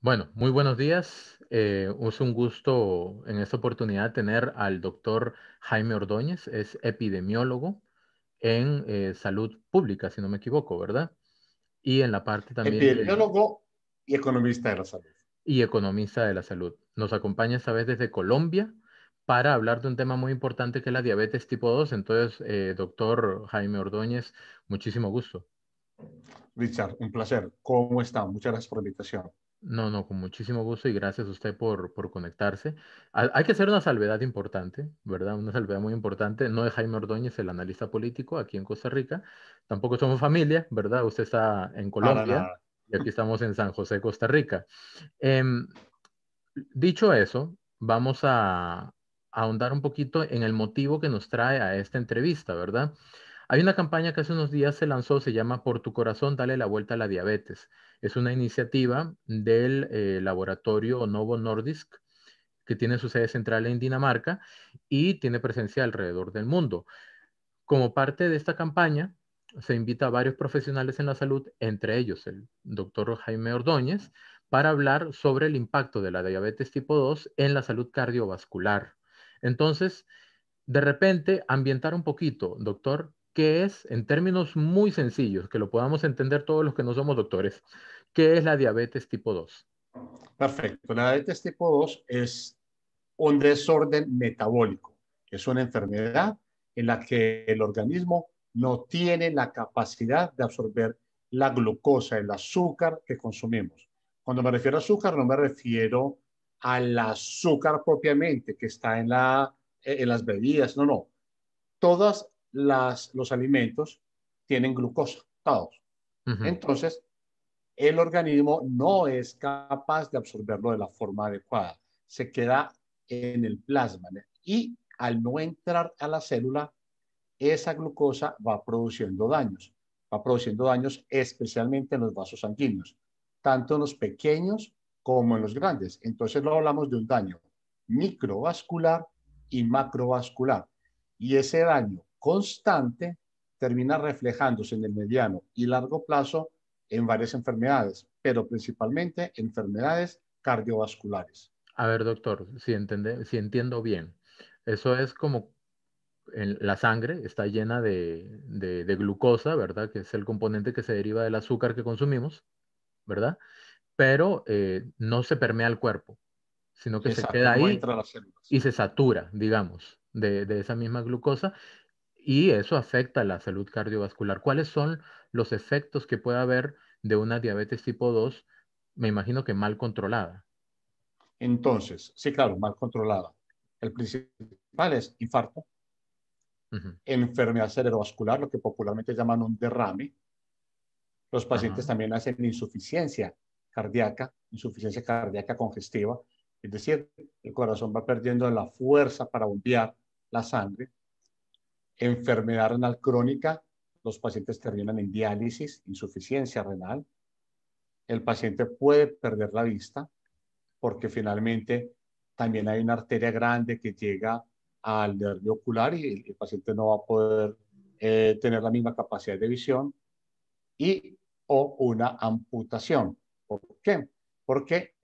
Bueno, muy buenos días. Es un gusto en esta oportunidad tener al doctor Jaime Ordóñez, es epidemiólogo en salud pública, si no me equivoco, ¿verdad? Y en la parte también Epidemiólogo y economista de la salud. y economista de la salud. Nos acompaña esta vez desde Colombia para hablar de un tema muy importante que es la diabetes tipo 2. Entonces, doctor Jaime Ordóñez, muchísimo gusto. Richard, un placer. ¿Cómo está? Muchas gracias por la invitación. No, no, con muchísimo gusto y gracias a usted por conectarse. Hay que hacer una salvedad importante, ¿verdad? Una salvedad muy importante. No es Jaime Ordóñez, el analista político aquí en Costa Rica. Tampoco somos familia, ¿verdad? Usted está en Para Colombia nada. y aquí estamos en San José, Costa Rica. Em, Dicho eso, vamos a ahondar un poquito en el motivo que nos trae a esta entrevista, ¿verdad? Hay una campaña que hace unos días se lanzó, se llama Por tu corazón, dale la vuelta a la diabetes. Es una iniciativa del laboratorio Novo Nordisk, que tiene su sede central en Dinamarca y tiene presencia alrededor del mundo. Como parte de esta campaña, se invita a varios profesionales en la salud, entre ellos el doctor Jaime Ordóñez, para hablar sobre el impacto de la diabetes tipo 2 en la salud cardiovascular. Entonces, de repente, ambientar un poquito, doctor, ¿qué es, en términos muy sencillos, que lo podamos entender todos los que no somos doctores, qué es la diabetes tipo 2? Perfecto. La diabetes tipo 2 es un desorden metabólico. Es una enfermedad en la que el organismo no tiene la capacidad de absorber la glucosa, el azúcar que consumimos. Cuando me refiero a azúcar, no me refiero al azúcar propiamente que está en las bebidas, no, no. Todos los alimentos tienen glucosa, todos. Ujú. Entonces, el organismo no es capaz de absorberlo de la forma adecuada. Se queda en el plasma, ¿no? Y al no entrar a la célula, esa glucosa va produciendo daños especialmente en los vasos sanguíneos, tanto en los pequeños como en los grandes. Entonces lo hablamos de un daño microvascular y macrovascular. Y ese daño constante termina reflejándose en el mediano y largo plazo en varias enfermedades, pero principalmente enfermedades cardiovasculares. A ver, doctor, si entiendo bien, eso es como la sangre está llena de glucosa, ¿verdad? Que es el componente que se deriva del azúcar que consumimos, ¿verdad? Pero no se permea al cuerpo, sino que se Exacto, queda no ahí entra a las células. y se satura, digamos, de esa misma glucosa y eso afecta a la salud cardiovascular. ¿Cuáles son los efectos que puede haber de una diabetes tipo 2? Me imagino que mal controlada. Entonces, sí, claro, mal controlada. El principal es infarto, Ujú. enfermedad cerebrovascular, lo que popularmente llaman un derrame. Los pacientes Ajá. también hacen insuficiencia cardíaca congestiva, es decir, el corazón va perdiendo la fuerza para bombear la sangre. Enfermedad renal crónica, los pacientes terminan en diálisis, insuficiencia renal. El paciente puede perder la vista, porque finalmente también hay una arteria grande que llega al nervio ocular y el paciente no va a poder tener la misma capacidad de visión y o una amputación. ¿Por qué? Porque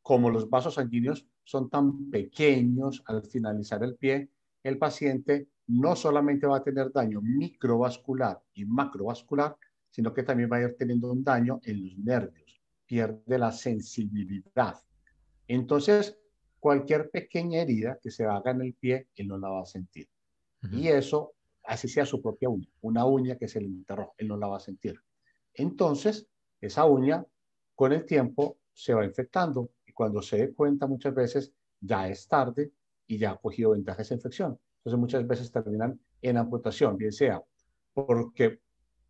como los vasos sanguíneos son tan pequeños al finalizar el pie, el paciente no solamente va a tener daño microvascular y macrovascular, sino que también va a ir teniendo un daño en los nervios, pierde la sensibilidad. Entonces, cualquier pequeña herida que se haga en el pie, él no la va a sentir. Ujú. Y eso, así sea su propia uña, una uña que se le enterró, él no la va a sentir. Entonces, esa uña con el tiempo se va infectando y cuando se dé cuenta muchas veces ya es tarde y ya ha cogido ventaja esa infección. Entonces muchas veces terminan en amputación, bien sea porque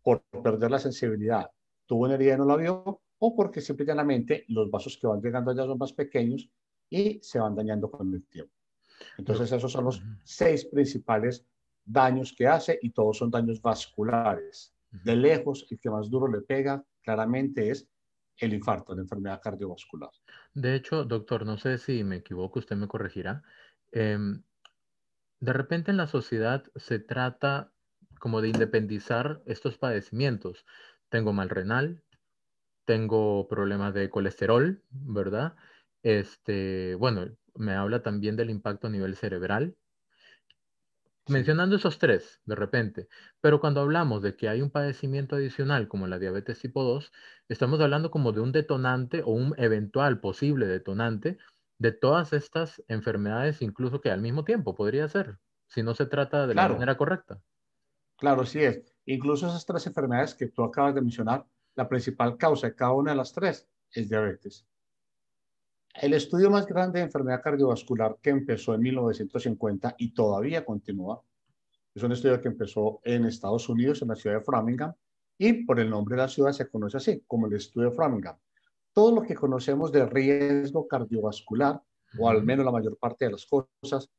por perder la sensibilidad tuvo una herida y no la vio o porque simple y llanamente los vasos que van llegando allá son más pequeños y se van dañando con el tiempo. Doc- Entonces esos son los Ujú. 6 principales daños que hace y todos son daños vasculares. De Ujú. lejos, el que más duro le pega claramente es el infarto, la enfermedad cardiovascular. De hecho, doctor, no sé si me equivoco, usted me corregirá. em, de repente en la sociedad se trata como de independizar estos padecimientos. Tengo mal renal, tengo problemas de colesterol, ¿verdad? Bueno, me habla también del impacto a nivel cerebral. Sí, Mencionando esos tres, de repente, pero cuando hablamos de que hay un padecimiento adicional como la diabetes tipo 2, estamos hablando como de un detonante o un eventual posible detonante de todas estas enfermedades, incluso que al mismo tiempo podría ser, si no se trata de la claro, manera correcta. claro, sí es. Incluso esas tres enfermedades que tú acabas de mencionar, la principal causa de cada una de las tres es diabetes. El estudio más grande de enfermedad cardiovascular que empezó en 1950 y todavía continúa, es un estudio que empezó en Estados Unidos, en la ciudad de Framingham, y por el nombre de la ciudad se conoce así, como el estudio de Framingham. Todo lo que conocemos de riesgo cardiovascular, o al Ujú, menos la mayor parte de las cosas,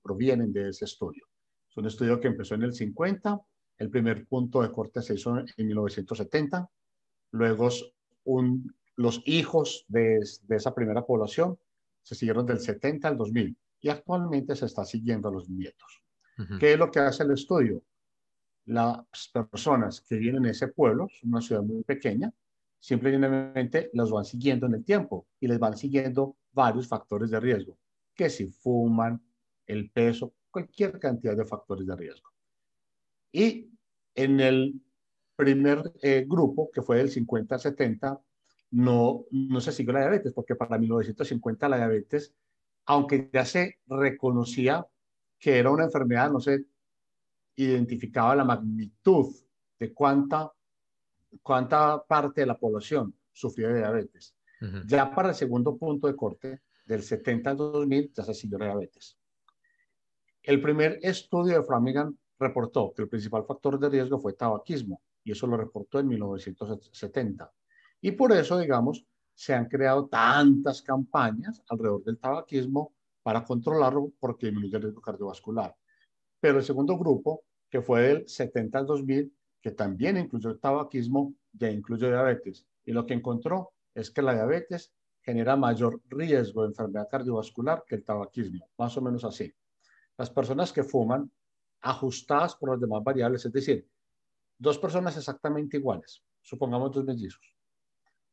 provienen de ese estudio. Es un estudio que empezó en el 50, el primer punto de corte se hizo en 1970, luego los hijos de esa primera población se siguieron del 70 al 2000 y actualmente se está siguiendo a los nietos. ujú, ¿Qué es lo que hace el estudio? Las personas que viven en ese pueblo, es una ciudad muy pequeña, simplemente los van siguiendo en el tiempo y les van siguiendo varios factores de riesgo, que si fuman, el peso, cualquier cantidad de factores de riesgo. Y en el primer grupo, que fue del 50 al 70, no se siguió la diabetes, porque para 1950 la diabetes, aunque ya se reconocía que era una enfermedad, no se identificaba la magnitud de cuánta parte de la población sufría de diabetes. ujú. Ya para el segundo punto de corte, del 70 al 2000, ya se siguió la diabetes. El primer estudio de Framingham reportó que el principal factor de riesgo fue tabaquismo, y eso lo reportó en 1970. Y por eso, digamos, se han creado tantas campañas alrededor del tabaquismo para controlarlo porque disminuye el riesgo cardiovascular. Pero el segundo grupo, que fue del 70 al 2000, que también incluyó el tabaquismo, ya incluyó diabetes. Y lo que encontró es que la diabetes genera mayor riesgo de enfermedad cardiovascular que el tabaquismo, más o menos así. Las personas que fuman, ajustadas por las demás variables, es decir, dos personas exactamente iguales, supongamos dos mellizos,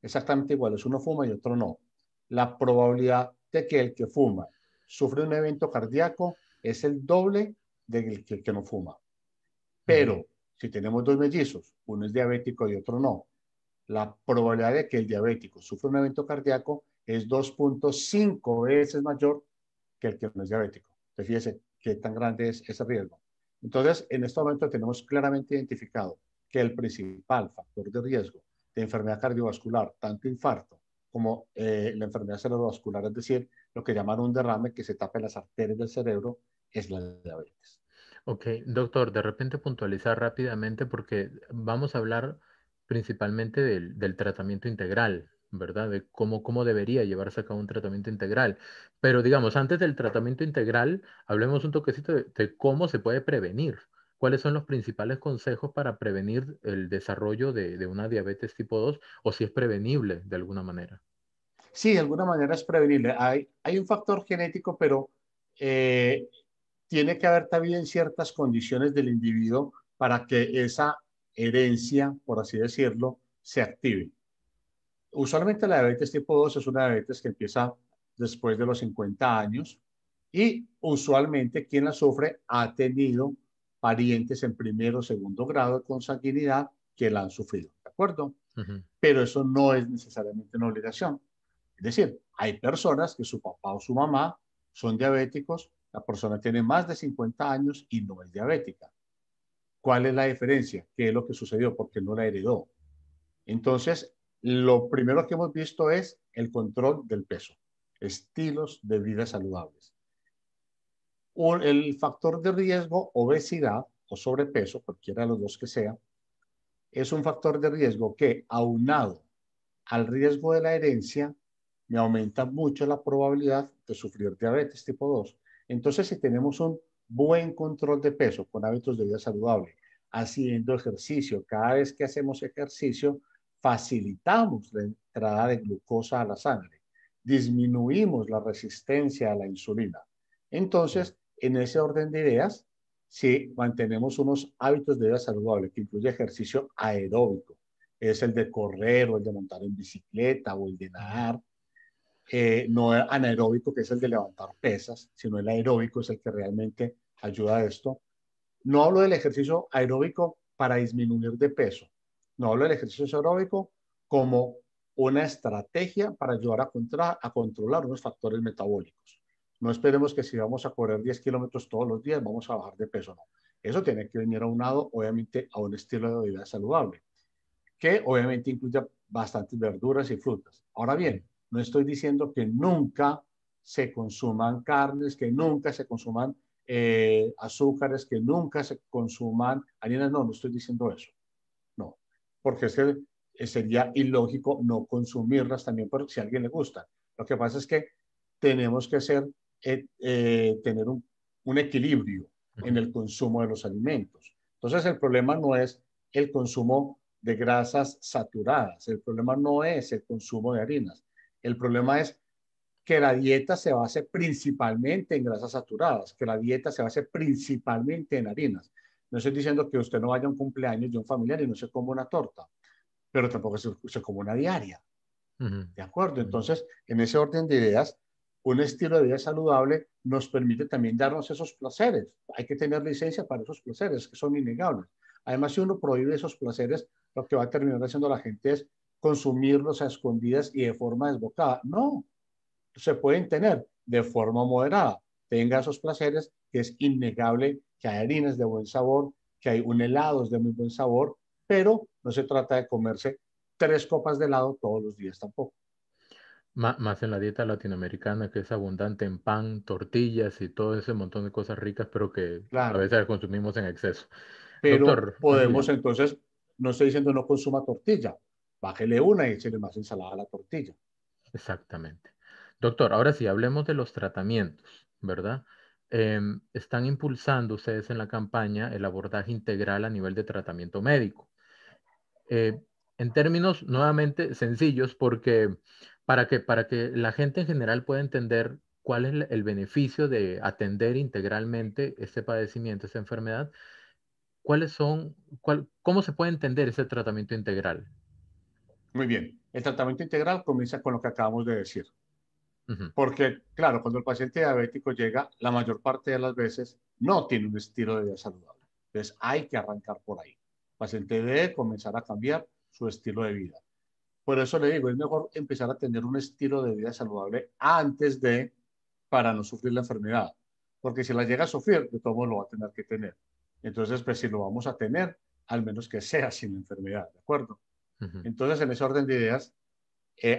exactamente iguales, uno fuma y otro no. La probabilidad de que el que fuma sufre un evento cardíaco es el doble del que el que no fuma. Ujú. Pero si tenemos dos mellizos, uno es diabético y otro no, la probabilidad de que el diabético sufra un evento cardíaco es 2.5 veces mayor que el que no es diabético. Entonces, fíjese qué tan grande es ese riesgo. Entonces, en este momento tenemos claramente identificado que el principal factor de riesgo de enfermedad cardiovascular, tanto infarto como la enfermedad cerebrovascular, es decir, lo que llaman un derrame que se tape las arterias del cerebro, es la diabetes. Ok, doctor, de repente puntualizar rápidamente porque vamos a hablar principalmente del tratamiento integral, ¿verdad? De cómo debería llevarse a cabo un tratamiento integral. Pero digamos, antes del tratamiento integral, hablemos un toquecito de cómo se puede prevenir. ¿Cuáles son los principales consejos para prevenir el desarrollo de una diabetes tipo 2 o si es prevenible de alguna manera? Sí, de alguna manera es prevenible. Hay un factor genético, pero eh, tiene que haber también ciertas condiciones del individuo para que esa herencia, por así decirlo, se active. Usualmente la diabetes tipo 2 es una diabetes que empieza después de los 50 años y usualmente quien la sufre ha tenido parientes en primero o segundo grado de consanguinidad que la han sufrido, ¿de acuerdo? Ujú, Pero eso no es necesariamente una obligación. Es decir, hay personas que su papá o su mamá son diabéticos, la persona tiene más de 50 años y no es diabética. ¿Cuál es la diferencia? ¿Qué es lo que sucedió? Porque no la heredó. Entonces, lo primero que hemos visto es el control del peso, estilos de vida saludables. El factor de riesgo, obesidad o sobrepeso, cualquiera de los dos que sea, es un factor de riesgo que, aunado al riesgo de la herencia, me aumenta mucho la probabilidad de sufrir diabetes tipo 2. Entonces, si tenemos un buen control de peso con hábitos de vida saludable, haciendo ejercicio, cada vez que hacemos ejercicio, facilitamos la entrada de glucosa a la sangre, disminuimos la resistencia a la insulina. Entonces, en ese orden de ideas, si mantenemos unos hábitos de vida saludable que incluye ejercicio aeróbico, es el de correr o el de montar en bicicleta o el de nadar. No es anaeróbico, que es el de levantar pesas, sino el aeróbico es el que realmente ayuda a esto. No hablo del ejercicio aeróbico para disminuir de peso, no hablo del ejercicio aeróbico como una estrategia para ayudar a controlar unos factores metabólicos. No esperemos que si vamos a correr 10 kilómetros todos los días vamos a bajar de peso, no. Eso tiene que venir aunado, obviamente, a un estilo de vida saludable, que obviamente incluye bastantes verduras y frutas. Ahora bien, no estoy diciendo que nunca se consuman carnes, que nunca se consuman azúcares, que nunca se consuman harinas. No, no estoy diciendo eso. No, porque es que sería ilógico no consumirlas también por si a alguien le gusta. Lo que pasa es que tenemos que tener un equilibrio en el consumo de los alimentos. Entonces, el problema no es el consumo de grasas saturadas, el problema no es el consumo de harinas, el problema es que la dieta se base principalmente en grasas saturadas, que la dieta se base principalmente en harinas. No estoy diciendo que usted no vaya a un cumpleaños de un familiar y no se coma una torta, pero tampoco se coma una diaria. Ujú, ¿De acuerdo? ujú. Entonces, en ese orden de ideas, un estilo de vida saludable nos permite también darnos esos placeres. Hay que tener licencia para esos placeres, que son innegables. Además, si uno prohíbe esos placeres, lo que va a terminar haciendo la gente es consumirlos a escondidas y de forma desbocada. No, se pueden tener de forma moderada. Tenga esos placeres, que es innegable que hay harinas de buen sabor, que hay un helado de muy buen sabor, pero no se trata de comerse 3 copas de helado todos los días tampoco. Más en la dieta latinoamericana, que es abundante en pan, tortillas y todo ese montón de cosas ricas, pero que a Claro, veces las consumimos en exceso. pero Doctor, podemos sí, entonces, no estoy diciendo no consuma tortilla, bájele una y échele más ensalada a la tortilla. exactamente. Doctor, ahora sí, hablemos de los tratamientos, ¿verdad? Están impulsando ustedes en la campaña el abordaje integral a nivel de tratamiento médico. eh, en términos nuevamente sencillos, porque para que la gente en general pueda entender cuál es el beneficio de atender integralmente este padecimiento, esta enfermedad, cómo se puede entender ese tratamiento integral. Muy bien, el tratamiento integral comienza con lo que acabamos de decir. Ujú, Porque, claro, cuando el paciente diabético llega, la mayor parte de las veces no tiene un estilo de vida saludable. Entonces, hay que arrancar por ahí. El paciente debe comenzar a cambiar su estilo de vida. Por eso le digo, es mejor empezar a tener un estilo de vida saludable antes de, para no sufrir la enfermedad. Porque si la llega a sufrir, de todo modo lo va a tener que tener. Entonces, pues si lo vamos a tener, al menos que sea sin la enfermedad, ¿de acuerdo? ujú, Entonces, en ese orden de ideas,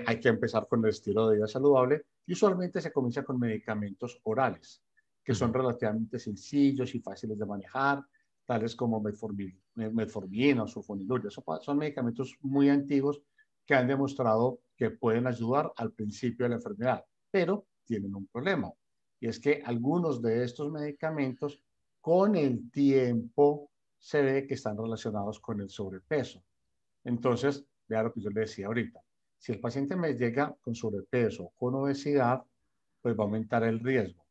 hay que empezar con el estilo de vida saludable y usualmente se comienza con medicamentos orales, que son ujú, relativamente sencillos y fáciles de manejar, tales como metformina o sulfonilurea. Son medicamentos muy antiguos que han demostrado que pueden ayudar al principio de la enfermedad, pero tienen un problema. Y es que algunos de estos medicamentos con el tiempo se ve que están relacionados con el sobrepeso. Entonces, vea lo que yo le decía ahorita. Si el paciente me llega con sobrepeso, con obesidad, pues va a aumentar el riesgo.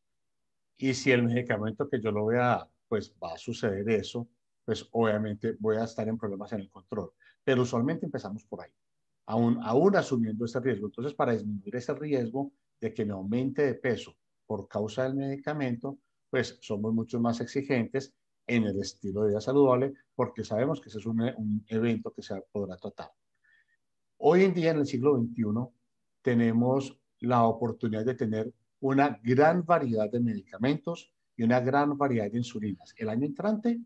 Y si el medicamento que yo lo voy a dar, pues va a suceder eso, pues obviamente voy a estar en problemas en el control. Pero usualmente empezamos por ahí, aún asumiendo ese riesgo. Entonces, para disminuir ese riesgo de que me aumente de peso por causa del medicamento, pues somos mucho más exigentes en el estilo de vida saludable porque sabemos que ese es un evento que se podrá tratar. Hoy en día, en el siglo XXI, tenemos la oportunidad de tener una gran variedad de medicamentos y una gran variedad de insulinas. El año entrante,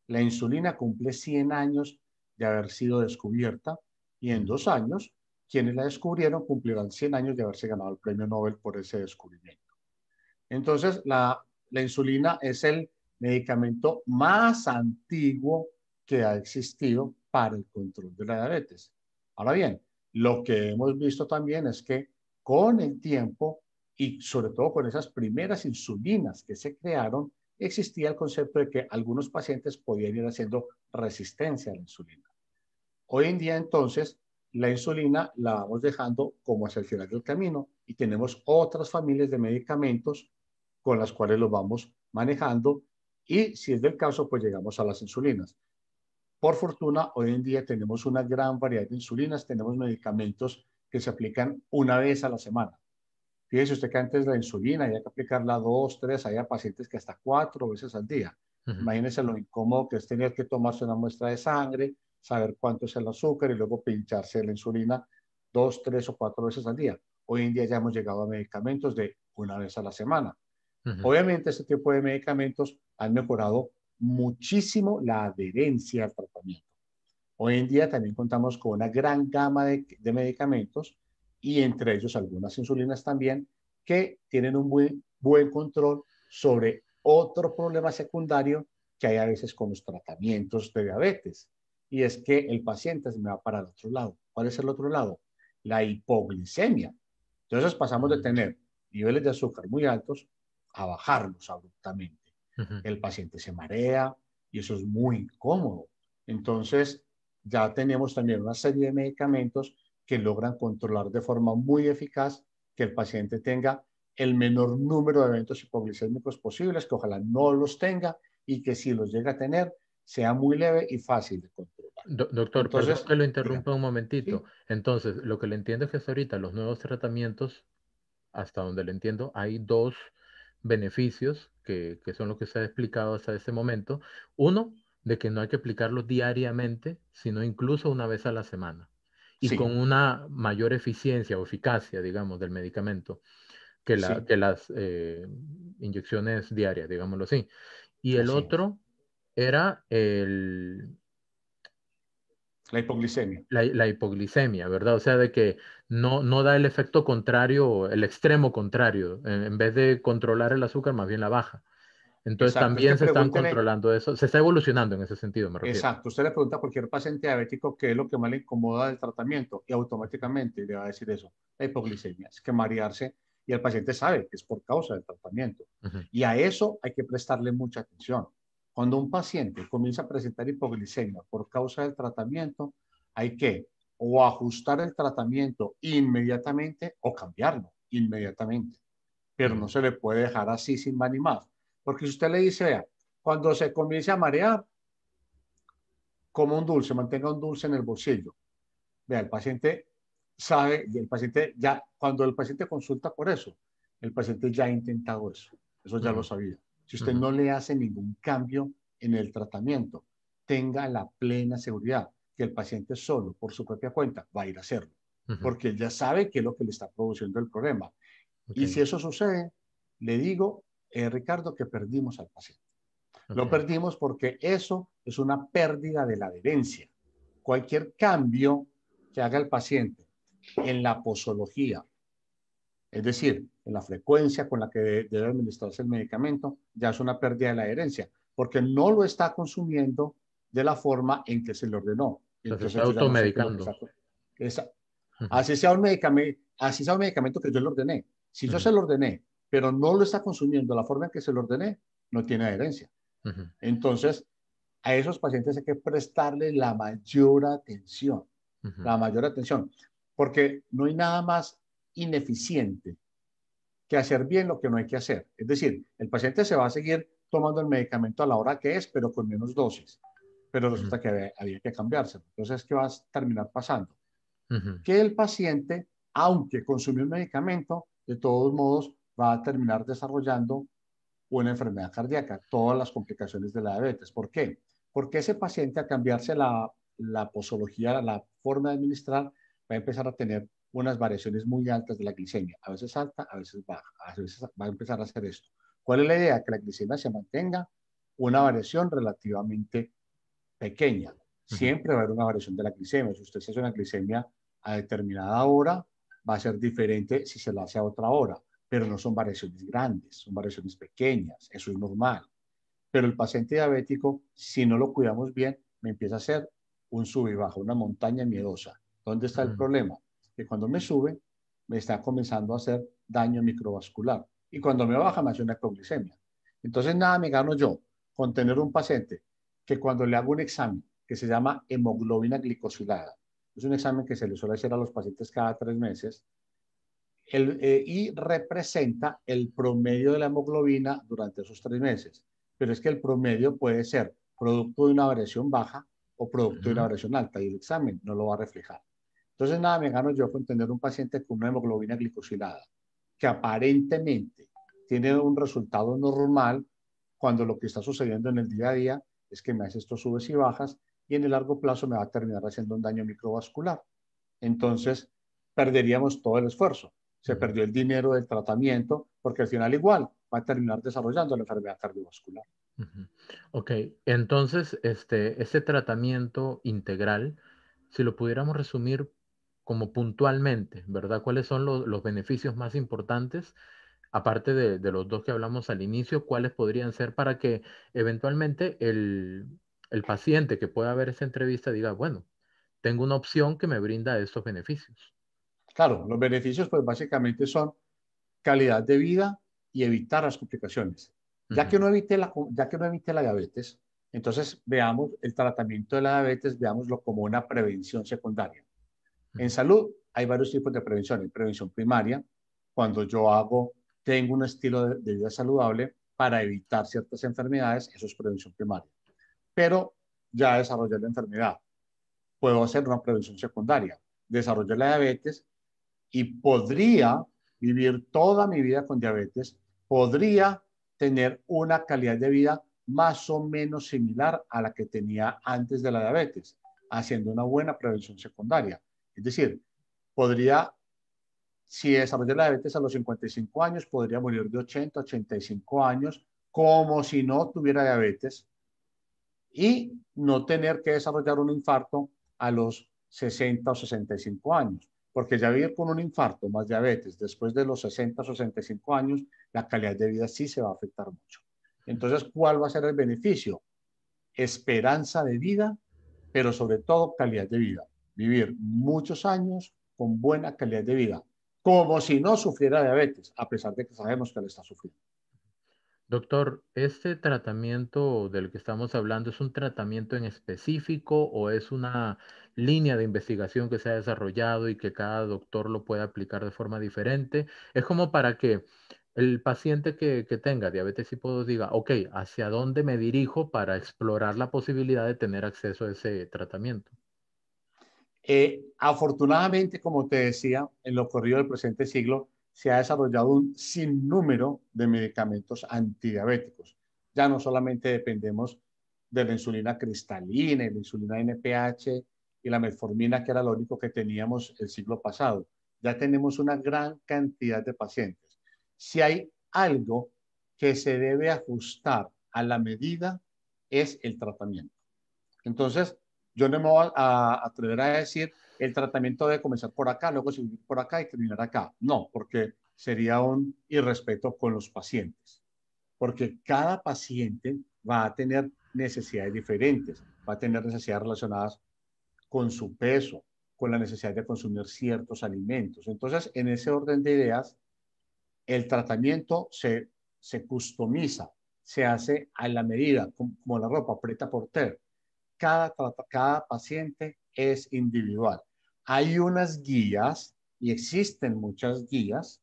la insulina cumple 100 años de haber sido descubierta y en ujú. 2 años, quienes la descubrieron cumplirán 100 años de haberse ganado el premio Nobel por ese descubrimiento. Entonces, la insulina es el medicamento más antiguo que ha existido para el control de la diabetes. Ahora bien, lo que hemos visto también es que con el tiempo y sobre todo con esas primeras insulinas que se crearon, existía el concepto de que algunos pacientes podían ir haciendo resistencia a la insulina. Hoy en día, entonces, la insulina la vamos dejando como hacia el final del camino y tenemos otras familias de medicamentos con las cuales los vamos manejando y si es del caso, pues llegamos a las insulinas. Por fortuna, hoy en día tenemos una gran variedad de insulinas, tenemos medicamentos que se aplican una vez a la semana. Fíjese usted que antes la insulina había que aplicarla 2, 3, había pacientes que hasta 4 veces al día. Ujú, Imagínense lo incómodo que es tener que tomarse una muestra de sangre, saber cuánto es el azúcar y luego pincharse la insulina 2, 3 o 4 veces al día. Hoy en día ya hemos llegado a medicamentos de una vez a la semana. ujú, Obviamente, este tipo de medicamentos han mejorado muchísimo la adherencia al tratamiento. Hoy en día también contamos con una gran gama de medicamentos y entre ellos algunas insulinas también que tienen un buen control sobre otro problema secundario que hay a veces con los tratamientos de diabetes. Y es que el paciente se me va para el otro lado. ¿Cuál es el otro lado? La hipoglicemia. Entonces pasamos de tener niveles de azúcar muy altos a bajarlos abruptamente. ujú. El paciente se marea y eso es muy incómodo. Entonces, ya tenemos también una serie de medicamentos que logran controlar de forma muy eficaz que el paciente tenga el menor número de eventos hipoglicémicos posibles, que ojalá no los tenga y que si los llega a tener sea muy leve y fácil de controlar. Doctor, perdón Entonces, que lo digan, interrumpa un momentito. ¿sí? Entonces, lo que le entiendo es que hasta ahorita los nuevos tratamientos, hasta donde le entiendo, hay dos beneficios que son los que se ha explicado hasta este momento. Uno, de que no hay que aplicarlo diariamente, sino incluso una vez a la semana. Y Sí, con una mayor eficiencia o eficacia, digamos, del medicamento sí, que las inyecciones diarias, digámoslo así. Y el así es. otro era La hipoglicemia. la hipoglicemia, ¿verdad? O sea, de que no da el efecto contrario, el extremo contrario. En vez de controlar el azúcar, más bien la baja. Entonces Exacto, es que también se están pregúntele. controlando eso. Se está evolucionando en ese sentido, me refiero. Exacto, usted le pregunta a cualquier paciente diabético qué es lo que más le incomoda del tratamiento y automáticamente le va a decir eso, la hipoglicemia, es que marearse y el paciente sabe que es por causa del tratamiento. Ujú, Y a eso hay que prestarle mucha atención. Cuando un paciente comienza a presentar hipoglicemia por causa del tratamiento, hay que o ajustar el tratamiento inmediatamente o cambiarlo inmediatamente. Pero no ujú, se le puede dejar así sin más ni más. Porque si usted le dice, vea, cuando se comience a marear, como un dulce, mantenga un dulce en el bolsillo. Vea, el paciente sabe, y el paciente ya, cuando el paciente consulta por eso, el paciente ya ha intentado eso ya lo ujú, sabía. Si usted ujú, no le hace ningún cambio en el tratamiento, tenga la plena seguridad que el paciente solo, por su propia cuenta, va a ir a hacerlo, ujú. porque él ya sabe qué es lo que le está produciendo el problema. Ok, Y si eso sucede, le digo, Ricardo, que perdimos al paciente. Lo ok. perdimos porque eso es una pérdida de la adherencia. Cualquier cambio que haga el paciente en la posología, es decir, en la frecuencia con la que debe administrarse el medicamento, ya es una pérdida de la adherencia, porque no lo está consumiendo de la forma en que se le ordenó. O sea, se está Entonces yo ya no sé qué es lo que automedicando. está. Esa, Ujú, así sea un medicamento que yo le ordené. Si yo ujú, se lo ordené, pero no lo está consumiendo de la forma en que se lo ordené, no tiene adherencia. ujú, Entonces, a esos pacientes hay que prestarle ujú, la mayor atención, porque no hay nada más ineficiente que hacer bien lo que no hay que hacer. Es decir, el paciente se va a seguir tomando el medicamento a la hora que es, pero con menos dosis. Pero ujú, resulta que había que cambiarse. Entonces, ¿qué va a terminar pasando? ujú, Que el paciente, aunque consumió el medicamento, de todos modos va a terminar desarrollando una enfermedad cardíaca, todas las complicaciones de la diabetes. ¿Por qué? Porque ese paciente, a cambiarse la posología, la forma de administrar, va a empezar a tener unas variaciones muy altas de la glicemia, a veces alta, a veces baja, a veces va a empezar a hacer esto. ¿Cuál es la idea? Que la glicemia se mantenga una variación relativamente pequeña. ujú, Siempre va a haber una variación de la glicemia. Si usted se hace una glicemia a determinada hora, va a ser diferente si se la hace a otra hora, pero no son variaciones grandes, son variaciones pequeñas, eso es normal. Pero el paciente diabético, si no lo cuidamos bien, me empieza a hacer un sub y baja, una montaña miedosa. ¿Dónde está el ujú, problema? Que cuando me sube, me está comenzando a hacer daño microvascular. Y cuando me baja, me hace una hipoglicemia. Entonces, nada me gano yo con tener un paciente que cuando le hago un examen que se llama hemoglobina glicosilada, es un examen que se le suele hacer a los pacientes cada 3 meses, y representa el promedio de la hemoglobina durante esos 3 meses. Pero es que el promedio puede ser producto de una variación baja o producto de una variación alta y el examen no lo va a reflejar. Entonces, nada me gano yo con tener un paciente con una hemoglobina glicosilada que aparentemente tiene un resultado normal cuando lo que está sucediendo en el día a día es que me hace estos subes y bajas y en el largo plazo me va a terminar haciendo un daño microvascular. Entonces, perderíamos todo el esfuerzo. Se perdió el dinero del tratamiento porque al final igual va a terminar desarrollando la enfermedad cardiovascular. Ok, entonces este tratamiento integral, si lo pudiéramos resumir como puntualmente, ¿verdad? ¿Cuáles son los beneficios más importantes, aparte de los dos que hablamos al inicio, cuáles podrían ser para que eventualmente el paciente que pueda ver esta entrevista diga, bueno, tengo una opción que me brinda estos beneficios? Claro, los beneficios pues básicamente son calidad de vida y evitar las complicaciones. Ujú, Ya que no evite la diabetes, entonces veamos el tratamiento de la diabetes, veámoslo como una prevención secundaria. En ujú, salud hay varios tipos de prevención. Hay prevención primaria, cuando tengo un estilo de vida saludable para evitar ciertas enfermedades, eso es prevención primaria. Pero ya desarrollé la enfermedad, puedo hacer una prevención secundaria. Desarrollé la diabetes y podría vivir toda mi vida con diabetes, podría tener una calidad de vida más o menos similar a la que tenía antes de la diabetes, haciendo una buena prevención secundaria. Es decir, podría, si desarrollé la diabetes a los 55 años, podría morir de 80, 85 años, como si no tuviera diabetes, y no tener que desarrollar un infarto a los 60 o 65 años, porque ya vivir con un infarto más diabetes después de los 60 o 65 años, la calidad de vida sí se va a afectar mucho. Entonces, ¿cuál va a ser el beneficio? Esperanza de vida, pero sobre todo calidad de vida. Vivir muchos años con buena calidad de vida, como si no sufriera diabetes, a pesar de que sabemos que le está sufriendo. Doctor, ¿este tratamiento del que estamos hablando es un tratamiento en específico o es una línea de investigación que se ha desarrollado y que cada doctor lo puede aplicar de forma diferente? Es como para que el paciente que tenga diabetes tipo 2 diga, ok, ¿hacia dónde me dirijo para explorar la posibilidad de tener acceso a ese tratamiento? Afortunadamente, como te decía, en lo corrido del presente siglo se ha desarrollado un sinnúmero de medicamentos antidiabéticos. Ya no solamente dependemos de la insulina cristalina y la insulina NPH y la metformina, que era lo único que teníamos el siglo pasado. Ya tenemos una gran cantidad de pacientes. Si hay algo que se debe ajustar a la medida, es el tratamiento. Entonces, yo no me voy a atrever a decir el tratamiento debe comenzar por acá, luego seguir por acá y terminar acá. No, porque sería un irrespeto con los pacientes, porque cada paciente va a tener necesidades diferentes, va a tener necesidades relacionadas con su peso, con la necesidad de consumir ciertos alimentos. Entonces, en ese orden de ideas, el tratamiento se customiza, se hace a la medida, como la ropa, preta por ter. Cada paciente es individual. Hay unas guías y existen muchas guías.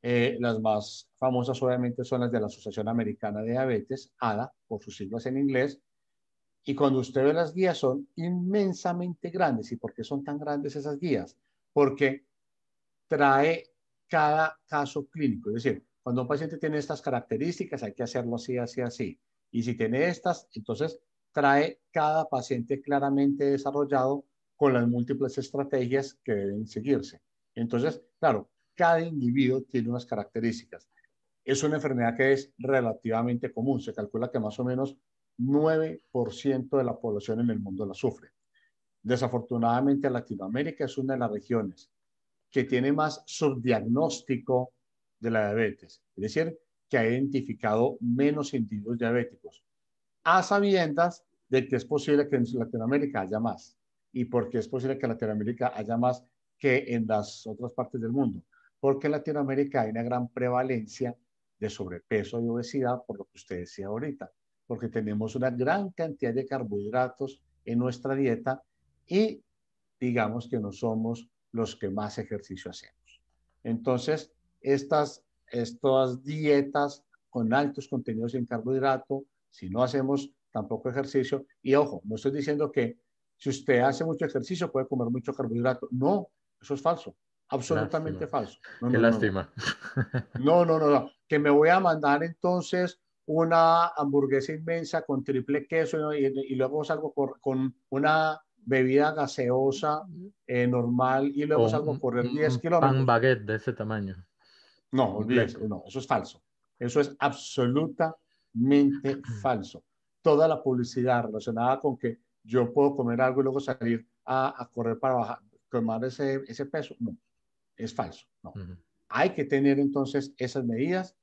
Las más famosas obviamente son las de la Asociación Americana de Diabetes, ADA, por sus siglas en inglés. Y cuando usted ve las guías son inmensamente grandes. ¿Y por qué son tan grandes esas guías? Porque trae cada caso clínico. Es decir, cuando un paciente tiene estas características, hay que hacerlo así, así, así. Y si tiene estas, entonces trae cada paciente claramente desarrollado con las múltiples estrategias que deben seguirse. Entonces, claro, cada individuo tiene unas características. Es una enfermedad que es relativamente común. Se calcula que más o menos 9% de la población en el mundo la sufre. Desafortunadamente, Latinoamérica es una de las regiones que tiene más subdiagnóstico de la diabetes, es decir, que ha identificado menos individuos diabéticos, a sabiendas de que es posible que en Latinoamérica haya más. ¿Y por qué es posible que en Latinoamérica haya más que en las otras partes del mundo? Porque en Latinoamérica hay una gran prevalencia de sobrepeso y obesidad, por lo que usted decía ahorita, porque tenemos una gran cantidad de carbohidratos en nuestra dieta y digamos que no somos los que más ejercicio hacemos. Entonces, estas dietas con altos contenidos en carbohidrato, si no hacemos tampoco ejercicio, y ojo, no estoy diciendo que Si usted hace mucho ejercicio, puede comer mucho carbohidrato. No, eso es falso, absolutamente Lástima. falso. No, Qué no, no, no. lástima. No, no, no, no. Que me voy a mandar entonces una hamburguesa inmensa con triple queso, ¿no? Y luego salgo con una bebida gaseosa normal y O luego salgo a correr 10 un pan kilómetros. baguette de ese tamaño, No, olvídese, completo. no, eso es falso. Eso es absolutamente falso. Toda la publicidad relacionada con que yo puedo comer algo y luego salir a correr para bajar, tomar ese peso, no, es falso. No. Ujú. Hay que tener entonces esas medidas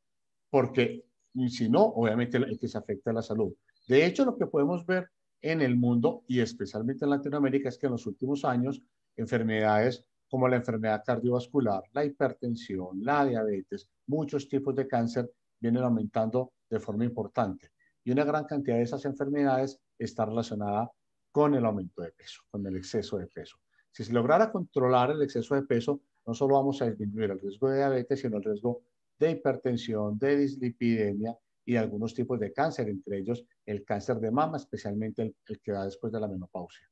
porque si no, obviamente el que se afecta a la salud. De hecho, lo que podemos ver en el mundo y especialmente en Latinoamérica es que en los últimos años enfermedades como la enfermedad cardiovascular, la hipertensión, la diabetes, muchos tipos de cáncer vienen aumentando de forma importante. Y una gran cantidad de esas enfermedades está relacionada con el aumento de peso, con el exceso de peso. Si se lograra controlar el exceso de peso, no solo vamos a disminuir el riesgo de diabetes, sino el riesgo de hipertensión, de dislipidemia y algunos tipos de cáncer, entre ellos el cáncer de mama, especialmente el que da después de la menopausia.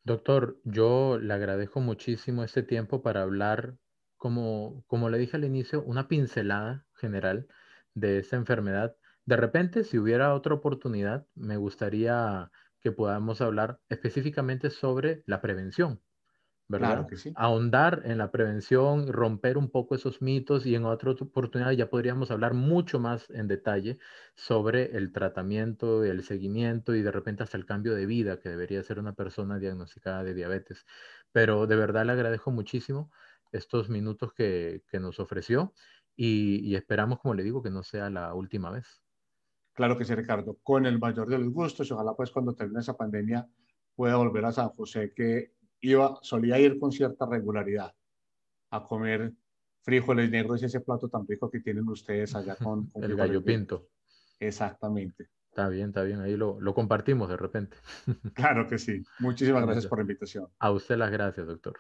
Doctor, yo le agradezco muchísimo este tiempo para hablar, como le dije al inicio, una pincelada general de esta enfermedad. De repente, si hubiera otra oportunidad, me gustaría que podamos hablar específicamente sobre la prevención, Claro ¿verdad? que sí. Ahondar en la prevención, romper un poco esos mitos y en otra oportunidad ya podríamos hablar mucho más en detalle sobre el tratamiento, el seguimiento y de repente hasta el cambio de vida que debería ser una persona diagnosticada de diabetes. Pero de verdad le agradezco muchísimo estos minutos que nos ofreció y esperamos, como le digo, que no sea la última vez. Claro que sí, Ricardo, con el mayor de los gustos y ojalá pues cuando termine esa pandemia pueda volver a San José que solía ir con cierta regularidad a comer frijoles negros y ese plato tan rico que tienen ustedes allá con El frijoles gallo negros. pinto. Exactamente. Está bien, ahí lo compartimos de repente. Claro que sí. Muchísimas gracias Listo. por la invitación. A usted las gracias, doctor.